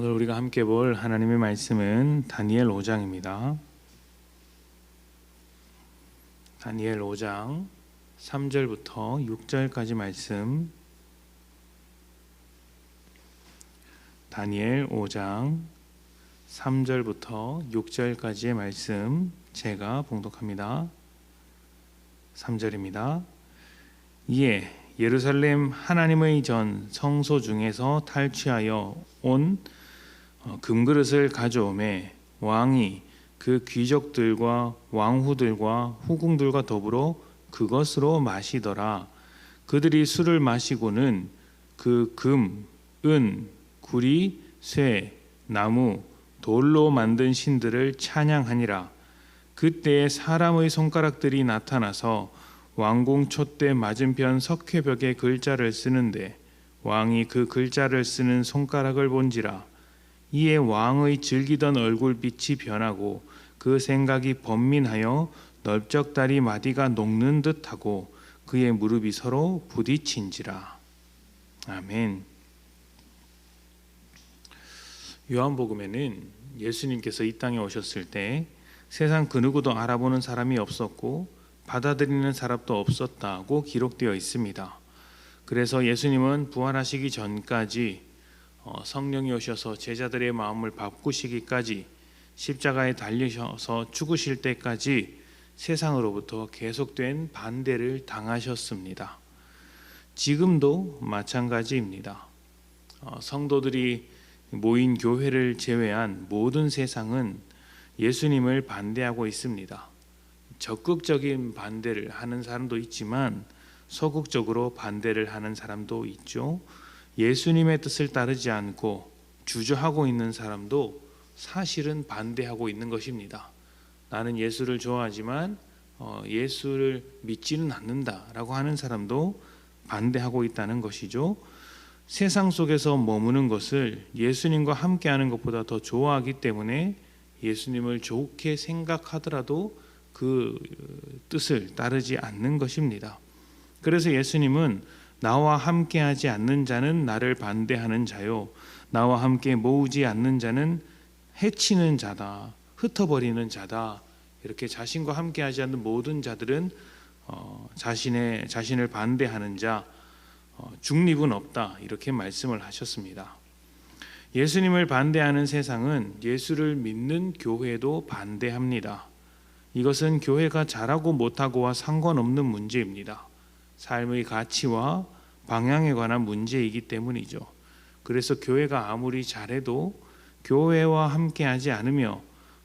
오늘 우리가 함께 볼 하나님의 말씀은 다니엘 5장입니다. 다니엘 5장 3절부터 6절까지 말씀. 다니엘 5장 3절부터 6절까지의 말씀 제가 봉독합니다. 3절입니다. 이에 예루살렘 하나님의 전 성소 중에서 탈취하여 온 금그릇을 가져오매 왕이 그 귀족들과 왕후들과 후궁들과 더불어 그것으로 마시더라. 그들이 술을 마시고는 그 금, 은, 구리, 쇠, 나무, 돌로 만든 신들을 찬양하니라. 그때에 사람의 손가락들이 나타나서 왕궁 촛대 맞은편 석회벽에 글자를 쓰는데 왕이 그 글자를 쓰는 손가락을 본지라. 이에 왕의 즐기던 얼굴빛이 변하고 그 생각이 번민하여 넓적다리 마디가 녹는 듯하고 그의 무릎이 서로 부딪힌지라. 아멘. 요한복음에는 예수님께서 이 땅에 오셨을 때 세상 그 누구도 알아보는 사람이 없었고 받아들이는 사람도 없었다고 기록되어 있습니다. 그래서 예수님은 부활하시기 전까지 성령이 오셔서 제자들의 마음을 바꾸시기까지 십자가에 달리셔서 죽으실 때까지 세상으로부터 계속된 반대를 당하셨습니다. 지금도 마찬가지입니다. 성도들이 모인 교회를 제외한 모든 세상은 예수님을 반대하고 있습니다. 적극적인 반대를 하는 사람도 있지만 소극적으로 반대를 하는 사람도 있죠. 예수님의 뜻을 따르지 않고 주저하고 있는 사람도 사실은 반대하고 있는 것입니다. 나는 예수를 좋아하지만 예수를 믿지는 않는다라고 하는 사람도 반대하고 있다는 것이죠. 세상 속에서 머무는 것을 예수님과 함께하는 것보다 더 좋아하기 때문에 예수님을 좋게 생각하더라도 그 뜻을 따르지 않는 것입니다. 그래서 예수님은 나와 함께하지 않는 자는 나를 반대하는 자요, 나와 함께 모으지 않는 자는 해치는 자다, 흩어버리는 자다. 이렇게 자신과 함께하지 않는 모든 자들은 자신을 반대하는 자, 중립은 없다, 이렇게 말씀을 하셨습니다. 예수님을 반대하는 세상은 예수를 믿는 교회도 반대합니다. 이것은 교회가 잘하고 못하고와 상관없는 문제입니다. 삶의 가치와 방향에 관한 문제이기 때문이죠. 그래서 교회가 아무리 잘해도 교회와 함께하지 않으며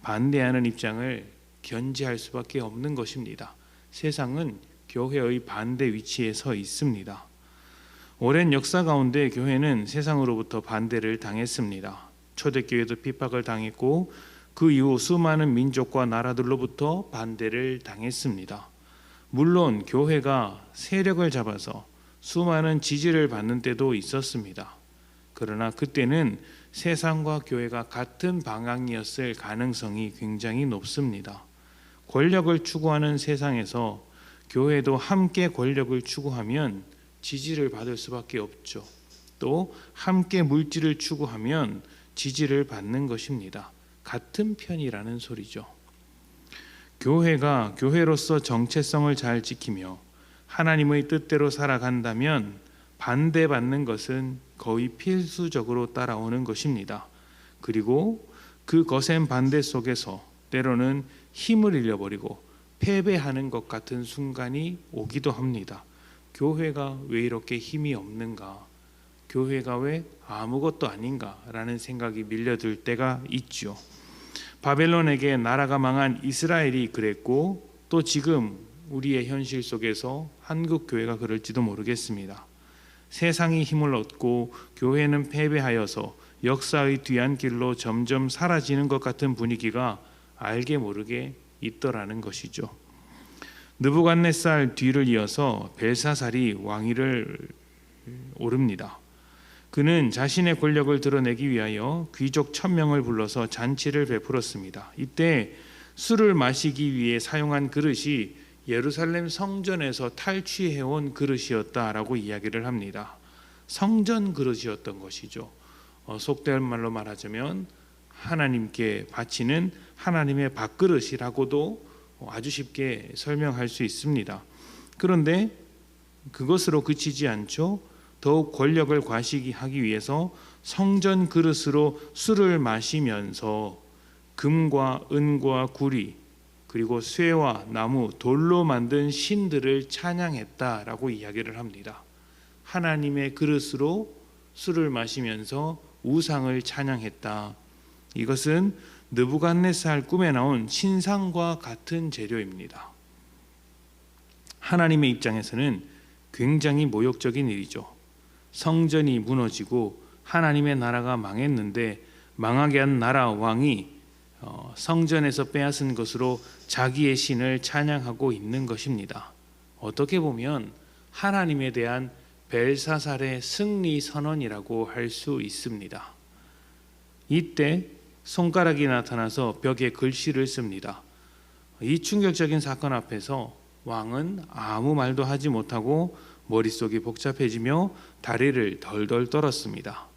반대하는 입장을 견지할 수밖에 없는 것입니다. 세상은 교회의 반대 위치에 서 있습니다. 오랜 역사 가운데 교회는 세상으로부터 반대를 당했습니다. 초대교회도 핍박을 당했고 그 이후 수많은 민족과 나라들로부터 반대를 당했습니다. 물론 교회가 세력을 잡아서 수많은 지지를 받는 때도 있었습니다. 그러나 그때는 세상과 교회가 같은 방향이었을 가능성이 굉장히 높습니다. 권력을 추구하는 세상에서 교회도 함께 권력을 추구하면 지지를 받을 수밖에 없죠. 또 함께 물질을 추구하면 지지를 받는 것입니다. 같은 편이라는 소리죠. 교회가 교회로서 정체성을 잘 지키며 하나님의 뜻대로 살아간다면 반대받는 것은 거의 필수적으로 따라오는 것입니다. 그리고 그 거센 반대 속에서 때로는 힘을 잃어버리고 패배하는 것 같은 순간이 오기도 합니다. 교회가 왜 이렇게 힘이 없는가? 교회가 왜 아무것도 아닌가라는 생각이 밀려들 때가 있죠. 바벨론에게 나라가 망한 이스라엘이 그랬고 또 지금 우리의 현실 속에서 한국 교회가 그럴지도 모르겠습니다. 세상이 힘을 얻고 교회는 패배하여서 역사의 뒤안길로 점점 사라지는 것 같은 분위기가 알게 모르게 있더라는 것이죠. 느부갓네살 뒤를 이어서 벨사살이 왕위를 오릅니다. 그는 자신의 권력을 드러내기 위하여 귀족 1000명을 불러서 잔치를 베풀었습니다. 이때 술을 마시기 위해 사용한 그릇이 예루살렘 성전에서 탈취해온 그릇이었다라고 이야기를 합니다. 성전 그릇이었던 것이죠. 속된 말로 말하자면 하나님께 바치는 하나님의 밥그릇이라고도 아주 쉽게 설명할 수 있습니다. 그런데 그것으로 그치지 않죠. 더욱 권력을 과시하기 위해서 성전 그릇으로 술을 마시면서 금과 은과 구리 그리고 쇠와 나무, 돌로 만든 신들을 찬양했다라고 이야기를 합니다. 하나님의 그릇으로 술을 마시면서 우상을 찬양했다. 이것은 느부갓네살 꿈에 나온 신상과 같은 재료입니다. 하나님의 입장에서는 굉장히 모욕적인 일이죠. 성전이 무너지고 하나님의 나라가 망했는데 망하게 한 나라 왕이 성전에서 빼앗은 것으로 자기의 신을 찬양하고 있는 것입니다. 어떻게 보면 하나님에 대한 벨사살의 승리 선언이라고 할 수 있습니다. 이때 손가락이 나타나서 벽에 글씨를 씁니다. 이 충격적인 사건 앞에서 왕은 아무 말도 하지 못하고 머릿속이 복잡해지며 다리를 덜덜 떨었습니다.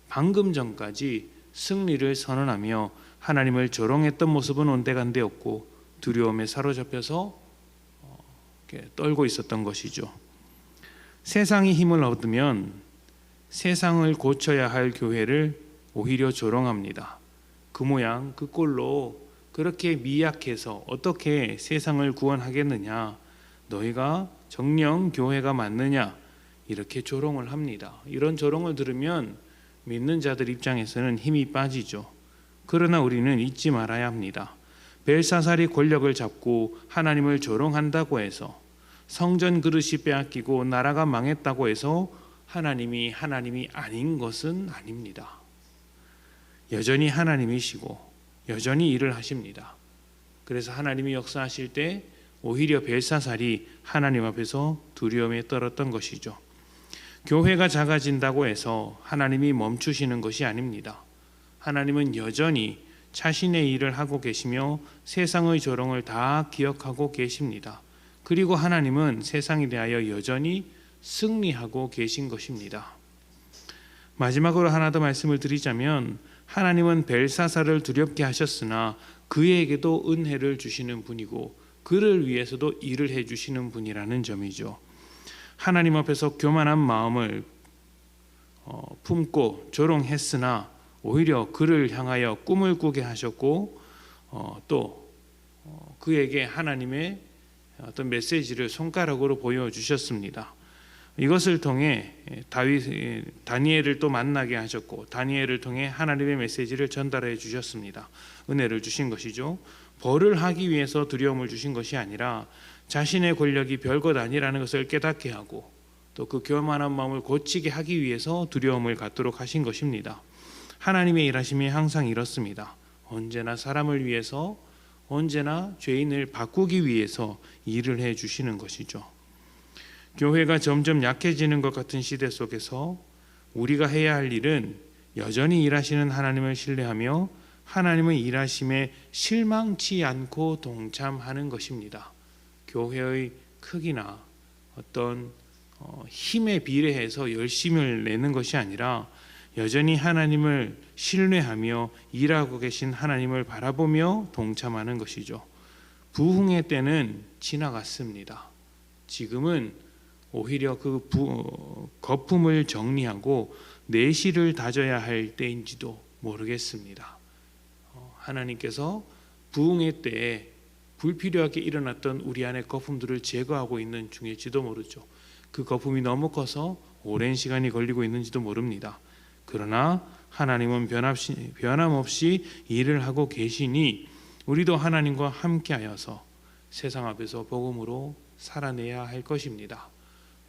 방금 전까지 승리를 선언하며 하나님을 조롱했던 모습은 온데간데 없고 두려움에 사로잡혀서 떨고 있었던 것이죠. 세상이 힘을 얻으면 세상을 고쳐야 할 교회를 오히려 조롱합니다. 그 모양 그 꼴로 그렇게 미약해서 어떻게 세상을 구원하겠느냐, 너희가 정녕 교회가 맞느냐, 이렇게 조롱을 합니다. 이런 조롱을 들으면 믿는 자들 입장에서는 힘이 빠지죠. 그러나 우리는 잊지 말아야 합니다. 벨사살이 권력을 잡고 하나님을 조롱한다고 해서, 성전 그릇이 빼앗기고 나라가 망했다고 해서 하나님이 아닌 것은 아닙니다. 여전히 하나님이시고 여전히 일을 하십니다. 그래서 하나님이 역사하실 때 오히려 벨사살이 하나님 앞에서 두려움에 떨었던 것이죠. 교회가 작아진다고 해서 하나님이 멈추시는 것이 아닙니다. 하나님은 여전히 자신의 일을 하고 계시며 세상의 조롱을 다 기억하고 계십니다. 그리고 하나님은 세상에 대하여 여전히 승리하고 계신 것입니다. 마지막으로 하나 더 말씀을 드리자면, 하나님은 벨사살을 두렵게 하셨으나 그에게도 은혜를 주시는 분이고 그를 위해서도 일을 해주시는 분이라는 점이죠. 하나님 앞에서 교만한 마음을 품고 조롱했으나 오히려 그를 향하여 꿈을 꾸게 하셨고 또 그에게 하나님의 어떤 메시지를 손가락으로 보여주셨습니다. 이것을 통해 다니엘을 또 만나게 하셨고 다니엘을 통해 하나님의 메시지를 전달해 주셨습니다. 은혜를 주신 것이죠. 벌을 하기 위해서 두려움을 주신 것이 아니라 자신의 권력이 별것 아니라는 것을 깨닫게 하고 또 그 교만한 마음을 고치게 하기 위해서 두려움을 갖도록 하신 것입니다. 하나님의 일하심이 항상 이렇습니다. 언제나 사람을 위해서, 언제나 죄인을 바꾸기 위해서 일을 해 주시는 것이죠. 교회가 점점 약해지는 것 같은 시대 속에서 우리가 해야 할 일은 여전히 일하시는 하나님을 신뢰하며 하나님의 일하심에 실망치 않고 동참하는 것입니다. 교회의 크기나 어떤 힘에 비례해서 열심을 내는 것이 아니라 여전히 하나님을 신뢰하며 일하고 계신 하나님을 바라보며 동참하는 것이죠. 부흥의 때는 지나갔습니다. 지금은 오히려 그 거품을 정리하고 내실을 다져야 할 때인지도 모르겠습니다. 하나님께서 부흥의 때에 불필요하게 일어났던 우리 안의 거품들을 제거하고 있는 중일지도 모르죠. 그 거품이 너무 커서 오랜 시간이 걸리고 있는지도 모릅니다. 그러나 하나님은 변함없이 일을 하고 계시니 우리도 하나님과 함께하여서 세상 앞에서 복음으로 살아내야 할 것입니다.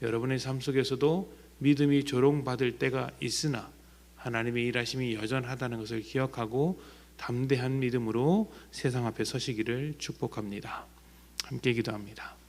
여러분의 삶 속에서도 믿음이 조롱받을 때가 있으나 하나님의 일하심이 여전하다는 것을 기억하고 담대한 믿음으로 세상 앞에 서시기를 축복합니다. 함께 기도합니다.